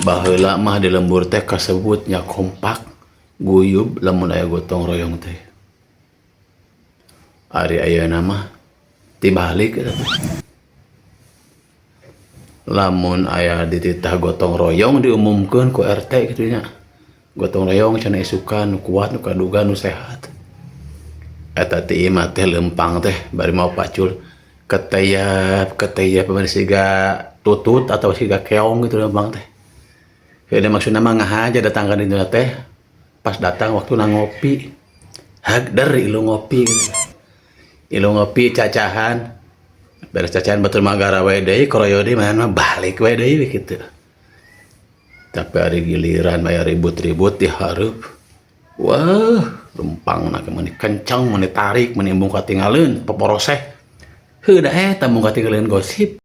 Baheula mah di lembur teh kasebutnya kompak guyub lamun aya gotong royong teh. Ari ayeuna mah tibalik eta teh. Lamun aya dititah gotong royong diumumkeun ku RT kitu nya. Gotong royong cenah isukan nu kuat nu kaduga nu sehat. Eta ti imah teh lempang teh bari mau pacul keteyap pamana siga tutut atau siga keong gitu lempang teh. Jadi maksudnya mah ngahaja datang ka ditu teh pas datang waktu ngopi. Hagder ilu ngopi gitu. Ilu ngopi cacahan. Beres cacahan batur magara we deui koroyo deui mah balik we deui kitu. Tapi hari giliran aya ribut-ribut di hareup. Wah, lempang na meni kencang, meni tarik, meni embung katingaleun, poporoseh. Heuh da eta mung katingaleun gosip.